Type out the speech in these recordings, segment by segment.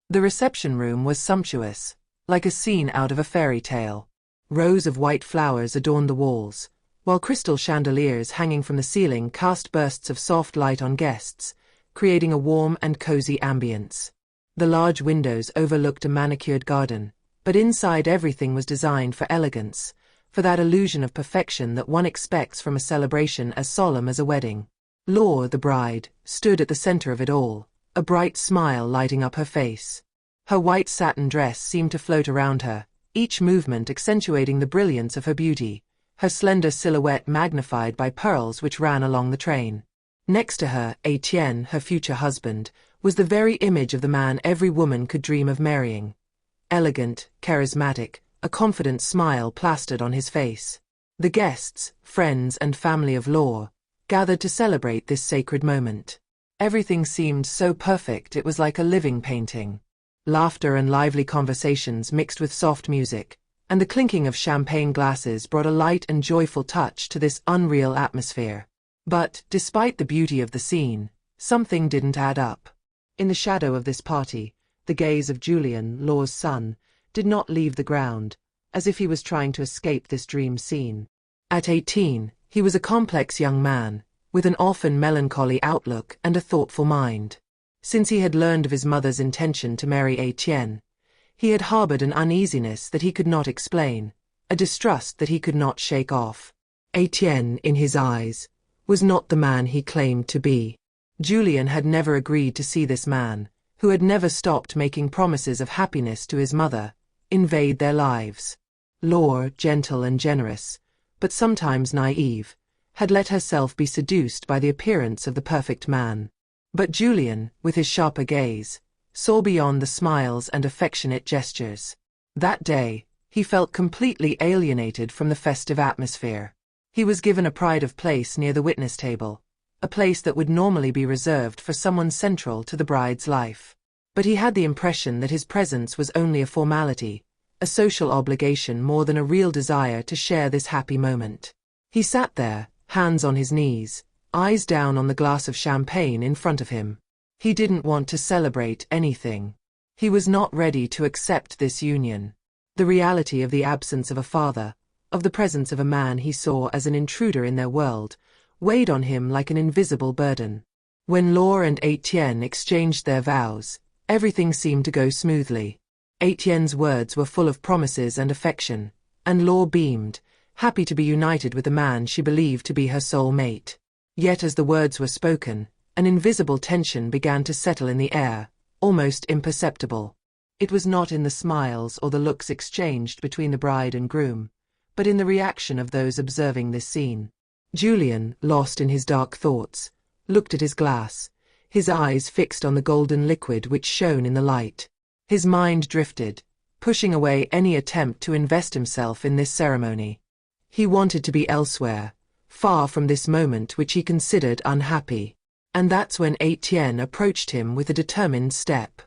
The reception room was sumptuous, like a scene out of a fairy tale. Rows of white flowers adorned the walls, while crystal chandeliers hanging from the ceiling cast bursts of soft light on guests, creating a warm and cozy ambience. The large windows overlooked a manicured garden, but inside everything was designed for elegance, for that illusion of perfection that one expects from a celebration as solemn as a wedding. Laura, the bride, stood at the center of it all, a bright smile lighting up her face. Her white satin dress seemed to float around her, each movement accentuating the brilliance of her beauty, her slender silhouette magnified by pearls which ran along the train. Next to her, Etienne, her future husband, was the very image of the man every woman could dream of marrying. Elegant, charismatic, a confident smile plastered on his face. The guests, friends and family of Laura, gathered to celebrate this sacred moment. Everything seemed so perfect it was like a living painting. Laughter and lively conversations mixed with soft music, and the clinking of champagne glasses brought a light and joyful touch to this unreal atmosphere. But, despite the beauty of the scene, something didn't add up. In the shadow of this party, the gaze of Julien, Laura's son, did not leave the ground, as if he was trying to escape this dream scene. At 18, he was a complex young man, with an often melancholy outlook and a thoughtful mind. Since he had learned of his mother's intention to marry Etienne, he had harbored an uneasiness that he could not explain, a distrust that he could not shake off. Etienne, in his eyes, was not the man he claimed to be. Julien had never agreed to see this man, who had never stopped making promises of happiness to his mother, invade their lives. Laura, gentle and generous, but sometimes naive, had let herself be seduced by the appearance of the perfect man. But Julien, with his sharper gaze, saw beyond the smiles and affectionate gestures. That day, he felt completely alienated from the festive atmosphere. He was given a pride of place near the witness table, a place that would normally be reserved for someone central to the bride's life. But he had the impression that his presence was only a formality, a social obligation more than a real desire to share this happy moment. He sat there, hands on his knees, eyes down on the glass of champagne in front of him. He didn't want to celebrate anything. He was not ready to accept this union. The reality of the absence of a father, of the presence of a man he saw as an intruder in their world, weighed on him like an invisible burden. When Laura and Etienne exchanged their vows, everything seemed to go smoothly. Etienne's words were full of promises and affection, and Laura beamed, happy to be united with the man she believed to be her soul mate. Yet as the words were spoken, an invisible tension began to settle in the air, almost imperceptible. It was not in the smiles or the looks exchanged between the bride and groom, but in the reaction of those observing this scene. Julien, lost in his dark thoughts, looked at his glass, his eyes fixed on the golden liquid which shone in the light. His mind drifted, pushing away any attempt to invest himself in this ceremony. He wanted to be elsewhere, far from this moment which he considered unhappy. And that's when Etienne approached him with a determined step.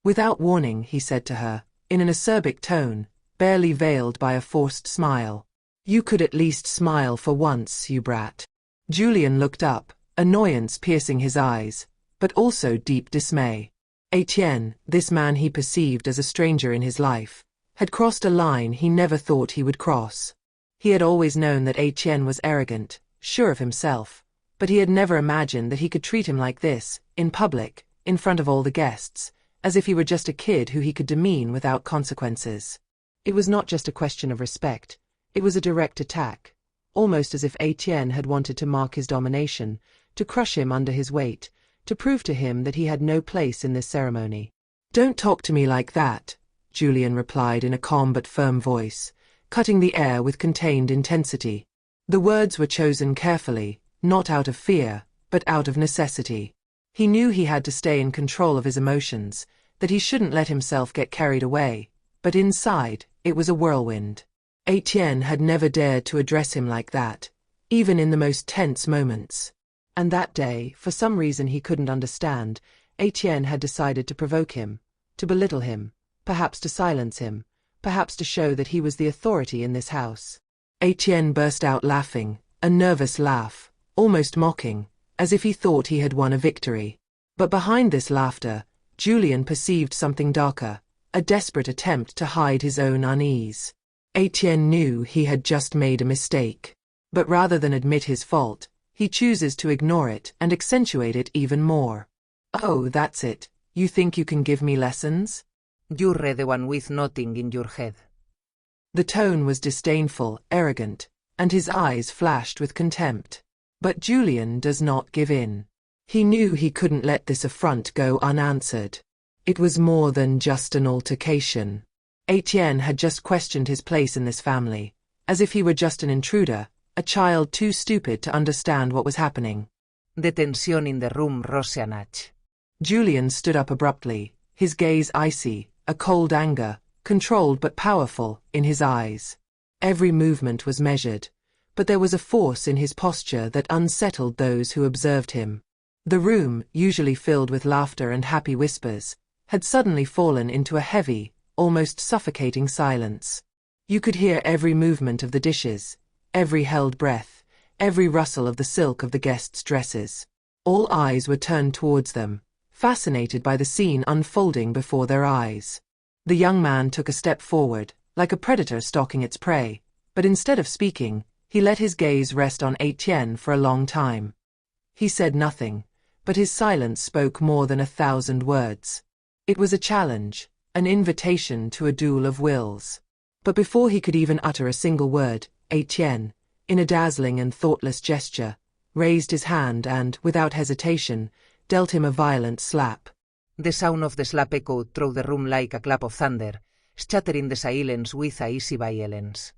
Without warning, he said to her, in an acerbic tone, barely veiled by a forced smile, "You could at least smile for once, you brat." Julien looked up, annoyance piercing his eyes, but also deep dismay. Etienne, this man he perceived as a stranger in his life, had crossed a line he never thought he would cross. He had always known that Etienne was arrogant, sure of himself, but he had never imagined that he could treat him like this, in public, in front of all the guests, as if he were just a kid who he could demean without consequences. It was not just a question of respect, it was a direct attack, almost as if Etienne had wanted to mark his domination, to crush him under his weight, to prove to him that he had no place in this ceremony. "Don't talk to me like that," Julien replied in a calm but firm voice, cutting the air with contained intensity. The words were chosen carefully, not out of fear, but out of necessity. He knew he had to stay in control of his emotions, that he shouldn't let himself get carried away, but inside, it was a whirlwind. Etienne had never dared to address him like that, even in the most tense moments. And that day, for some reason he couldn't understand, Etienne had decided to provoke him, to belittle him, perhaps to silence him, perhaps to show that he was the authority in this house. Etienne burst out laughing, a nervous laugh, almost mocking, as if he thought he had won a victory. But behind this laughter, Julian perceived something darker, a desperate attempt to hide his own unease. Etienne knew he had just made a mistake. But rather than admit his fault, he chooses to ignore it and accentuate it even more. "Oh, that's it. You think you can give me lessons? You're the one with nothing in your head." The tone was disdainful, arrogant, and his eyes flashed with contempt. But Julian does not give in. He knew he couldn't let this affront go unanswered. It was more than just an altercation. Etienne had just questioned his place in this family, as if he were just an intruder, a child too stupid to understand what was happening. The tension in the room rose a notch. Julian stood up abruptly, his gaze icy, a cold anger, controlled but powerful, in his eyes. Every movement was measured, but there was a force in his posture that unsettled those who observed him. The room, usually filled with laughter and happy whispers, had suddenly fallen into a heavy, almost suffocating silence. You could hear every movement of the dishes, every held breath, every rustle of the silk of the guests' dresses. All eyes were turned towards them, fascinated by the scene unfolding before their eyes. The young man took a step forward, like a predator stalking its prey, but instead of speaking, he let his gaze rest on Etienne for a long time. He said nothing, but his silence spoke more than 1,000 words. It was a challenge, an invitation to a duel of wills. But before he could even utter a single word, Etienne, in a dazzling and thoughtless gesture, raised his hand and, without hesitation, dealt him a violent slap. The sound of the slap echoed through the room like a clap of thunder, shattering the silence with a easy violence.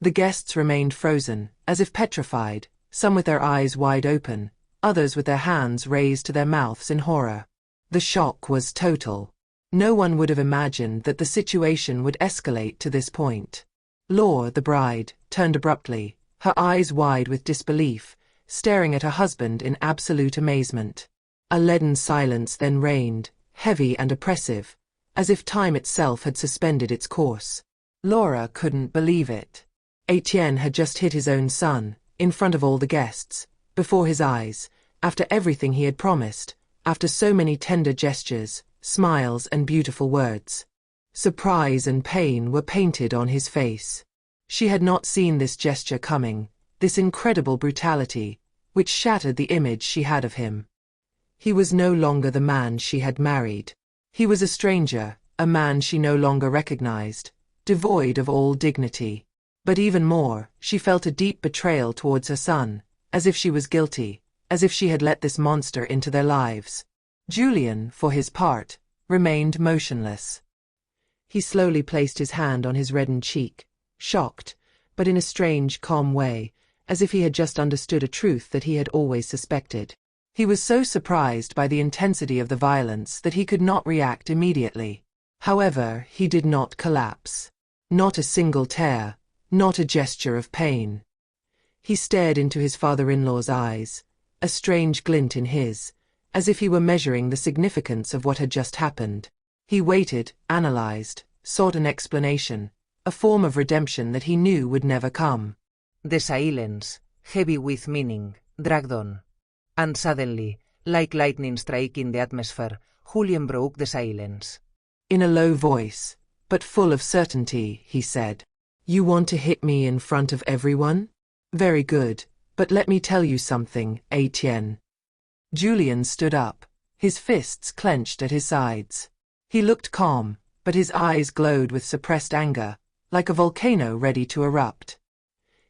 The guests remained frozen, as if petrified, some with their eyes wide open, others with their hands raised to their mouths in horror. The shock was total. No one would have imagined that the situation would escalate to this point. Laure, the bride, turned abruptly, her eyes wide with disbelief, staring at her husband in absolute amazement. A leaden silence then reigned, heavy and oppressive, as if time itself had suspended its course. Laura couldn't believe it. Etienne had just hit his own son, in front of all the guests, before his eyes, after everything he had promised, after so many tender gestures, smiles and beautiful words. Surprise and pain were painted on his face. She had not seen this gesture coming, this incredible brutality, which shattered the image she had of him. He was no longer the man she had married. He was a stranger, a man she no longer recognized, devoid of all dignity. But even more, she felt a deep betrayal towards her son, as if she was guilty, as if she had let this monster into their lives. Julian, for his part, remained motionless. He slowly placed his hand on his reddened cheek, shocked, but in a strange, calm way, as if he had just understood a truth that he had always suspected. He was so surprised by the intensity of the violence that he could not react immediately. However, he did not collapse. Not a single tear, not a gesture of pain. He stared into his father-in-law's eyes, a strange glint in his, as if he were measuring the significance of what had just happened. He waited, analyzed, sought an explanation, a form of redemption that he knew would never come. The silence, heavy with meaning, dragged on. And suddenly, like lightning striking the atmosphere, Julian broke the silence. In a low voice, but full of certainty, he said, "You want to hit me in front of everyone? Very good, but let me tell you something, Etienne." Julian stood up, his fists clenched at his sides. He looked calm, but his eyes glowed with suppressed anger, like a volcano ready to erupt.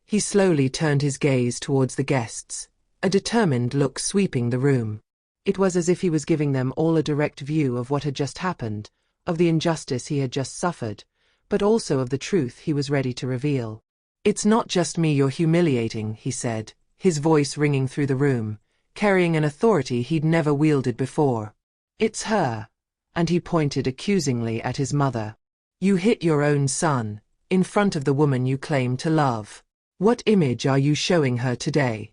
He slowly turned his gaze towards the guests, a determined look sweeping the room. It was as if he was giving them all a direct view of what had just happened, of the injustice he had just suffered, but also of the truth he was ready to reveal. "It's not just me you're humiliating," he said, his voice ringing through the room, carrying an authority he'd never wielded before. "It's her," and he pointed accusingly at his mother. "You hit your own son, in front of the woman you claim to love. What image are you showing her today?"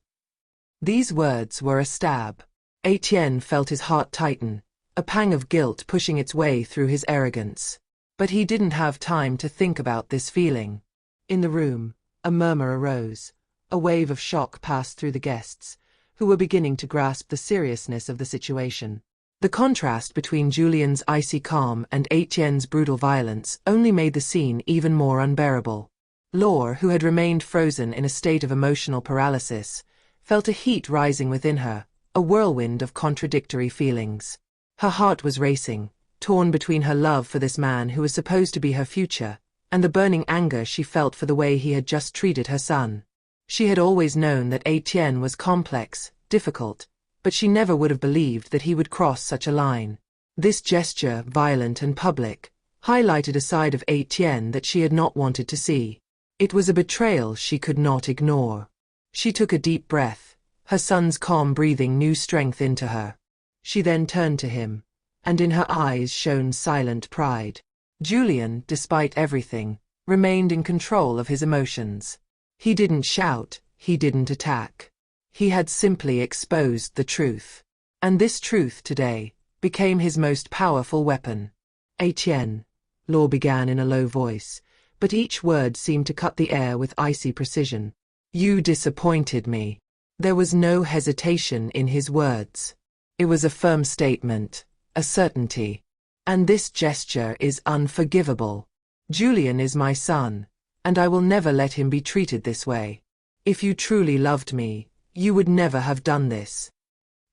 These words were a stab. Etienne felt his heart tighten, a pang of guilt pushing its way through his arrogance. But he didn't have time to think about this feeling. In the room, a murmur arose. A wave of shock passed through the guests, who were beginning to grasp the seriousness of the situation. The contrast between Julian's icy calm and Etienne's brutal violence only made the scene even more unbearable. Laure, who had remained frozen in a state of emotional paralysis, felt a heat rising within her, a whirlwind of contradictory feelings. Her heart was racing, torn between her love for this man who was supposed to be her future, and the burning anger she felt for the way he had just treated her son. She had always known that Etienne was complex, difficult, but she never would have believed that he would cross such a line. This gesture, violent and public, highlighted a side of Etienne that she had not wanted to see. It was a betrayal she could not ignore. She took a deep breath, her son's calm breathing new strength into her. She then turned to him, and in her eyes shone silent pride. Julian, despite everything, remained in control of his emotions. He didn't shout, he didn't attack. He had simply exposed the truth. And this truth today became his most powerful weapon. Etienne, Laure began in a low voice, but each word seemed to cut the air with icy precision. You disappointed me. There was no hesitation in his words. It was a firm statement, a certainty. And this gesture is unforgivable. Julian is my son, and I will never let him be treated this way. If you truly loved me, you would never have done this.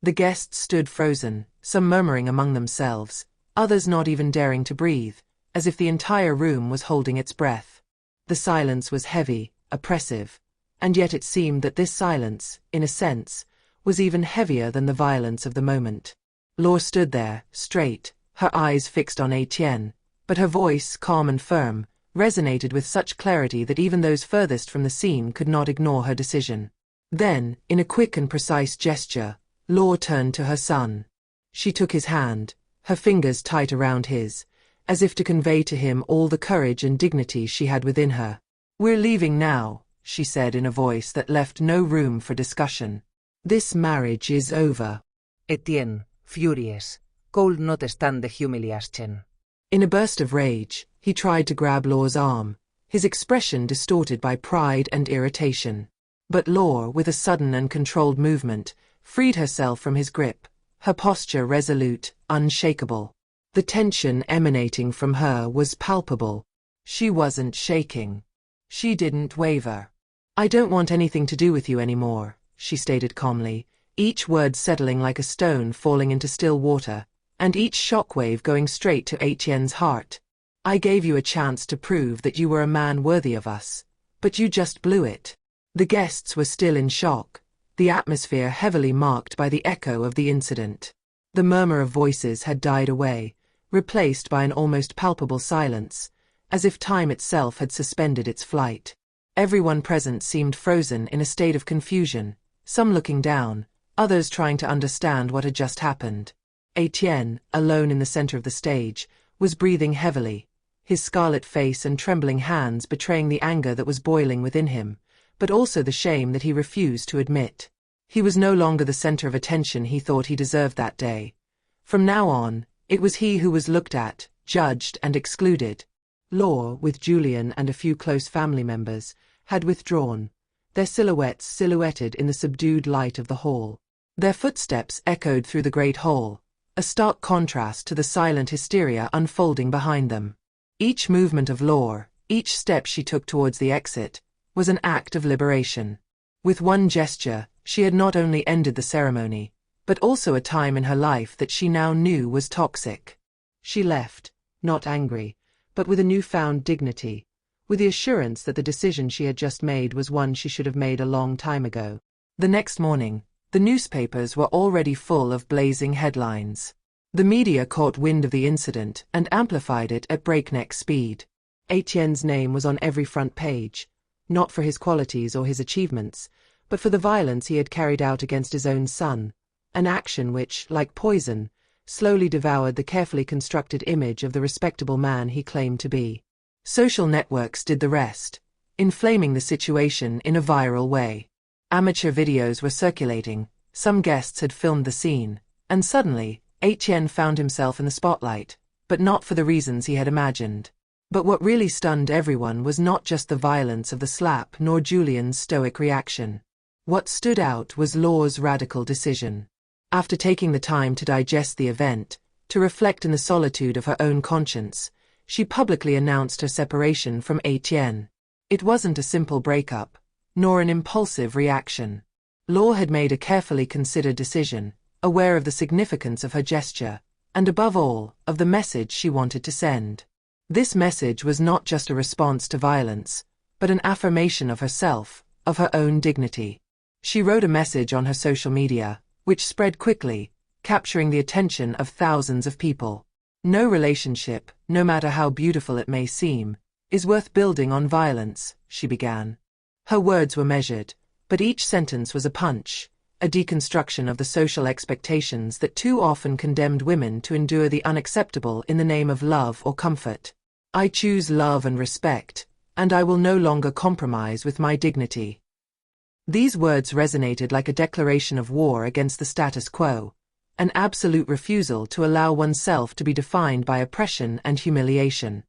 The guests stood frozen, some murmuring among themselves, others not even daring to breathe, as if the entire room was holding its breath. The silence was heavy, oppressive, and yet it seemed that this silence, in a sense, was even heavier than the violence of the moment. Laure stood there, straight, her eyes fixed on Etienne, but her voice, calm and firm, resonated with such clarity that even those furthest from the scene could not ignore her decision. Then, in a quick and precise gesture, Laure turned to her son. She took his hand, her fingers tight around his, as if to convey to him all the courage and dignity she had within her. We're leaving now, she said in a voice that left no room for discussion. This marriage is over. Etienne, furious, could not stand the humiliation. In a burst of rage, he tried to grab Laure's arm, his expression distorted by pride and irritation. But Laure, with a sudden and controlled movement, freed herself from his grip, her posture resolute, unshakable. The tension emanating from her was palpable. She wasn't shaking. She didn't waver. I don't want anything to do with you anymore, she stated calmly, each word settling like a stone falling into still water, and each shockwave going straight to Etienne's heart. I gave you a chance to prove that you were a man worthy of us, but you just blew it. The guests were still in shock, the atmosphere heavily marked by the echo of the incident. The murmur of voices had died away, replaced by an almost palpable silence, as if time itself had suspended its flight. Everyone present seemed frozen in a state of confusion, some looking down, others trying to understand what had just happened. Etienne, alone in the center of the stage, was breathing heavily, his scarlet face and trembling hands betraying the anger that was boiling within him, but also the shame that he refused to admit. He was no longer the center of attention he thought he deserved that day. From now on, it was he who was looked at, judged and excluded. Laure, with Julian and a few close family members, had withdrawn, their silhouettes silhouetted in the subdued light of the hall. Their footsteps echoed through the great hall, a stark contrast to the silent hysteria unfolding behind them. Each movement of Laure, each step she took towards the exit, was an act of liberation. With one gesture, she had not only ended the ceremony, but also a time in her life that she now knew was toxic. She left, not angry, but with a newfound dignity, with the assurance that the decision she had just made was one she should have made a long time ago. The next morning, the newspapers were already full of blazing headlines. The media caught wind of the incident and amplified it at breakneck speed. Etienne's name was on every front page, not for his qualities or his achievements, but for the violence he had carried out against his own son, an action which, like poison, slowly devoured the carefully constructed image of the respectable man he claimed to be. Social networks did the rest, inflaming the situation in a viral way. Amateur videos were circulating, some guests had filmed the scene, and suddenly, Etienne found himself in the spotlight, but not for the reasons he had imagined. But what really stunned everyone was not just the violence of the slap nor Julian's stoic reaction. What stood out was Laure's radical decision. After taking the time to digest the event, to reflect in the solitude of her own conscience, she publicly announced her separation from Etienne. It wasn't a simple breakup, nor an impulsive reaction. Laure had made a carefully considered decision, aware of the significance of her gesture, and above all, of the message she wanted to send. This message was not just a response to violence, but an affirmation of herself, of her own dignity. She wrote a message on her social media, which spread quickly, capturing the attention of thousands of people. No relationship, no matter how beautiful it may seem, is worth building on violence, she began. Her words were measured, but each sentence was a punch, a deconstruction of the social expectations that too often condemned women to endure the unacceptable in the name of love or comfort. I choose love and respect, and I will no longer compromise with my dignity. These words resonated like a declaration of war against the status quo, an absolute refusal to allow oneself to be defined by oppression and humiliation.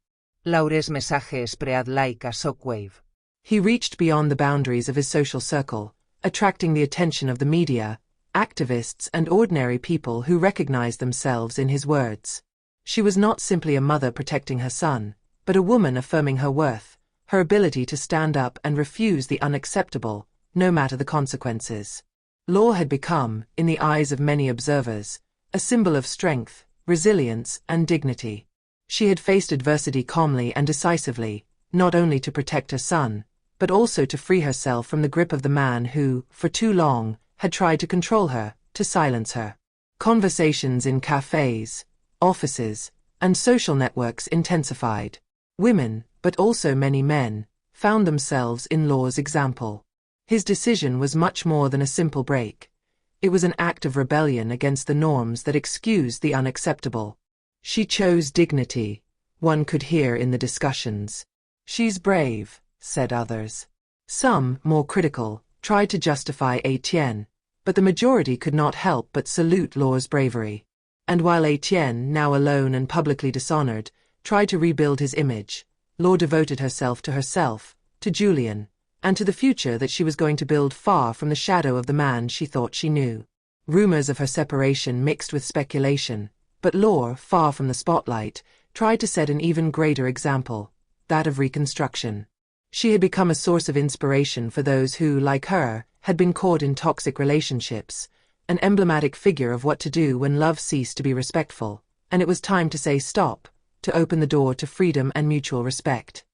Laure's message spread like a shockwave. He reached beyond the boundaries of his social circle, attracting the attention of the media, activists and ordinary people who recognized themselves in his words. She was not simply a mother protecting her son, but a woman affirming her worth, her ability to stand up and refuse the unacceptable, no matter the consequences. Laure had become, in the eyes of many observers, a symbol of strength, resilience, and dignity. She had faced adversity calmly and decisively, not only to protect her son, but also to free herself from the grip of the man who, for too long, had tried to control her, to silence her. Conversations in cafes, offices, and social networks intensified. Women, but also many men, found themselves in Laure's example. His decision was much more than a simple break. It was an act of rebellion against the norms that excused the unacceptable. She chose dignity, one could hear in the discussions. She's brave, said others. Some, more critical, tried to justify Etienne, but the majority could not help but salute Laure's bravery. And while Etienne, now alone and publicly dishonored, tried to rebuild his image, Laure devoted herself, to Julien, and to the future that she was going to build far from the shadow of the man she thought she knew. Rumors of her separation mixed with speculation, but Laure, far from the spotlight, tried to set an even greater example, that of reconstruction. She had become a source of inspiration for those who, like her, had been caught in toxic relationships, an emblematic figure of what to do when love ceased to be respectful, and it was time to say stop, to open the door to freedom and mutual respect.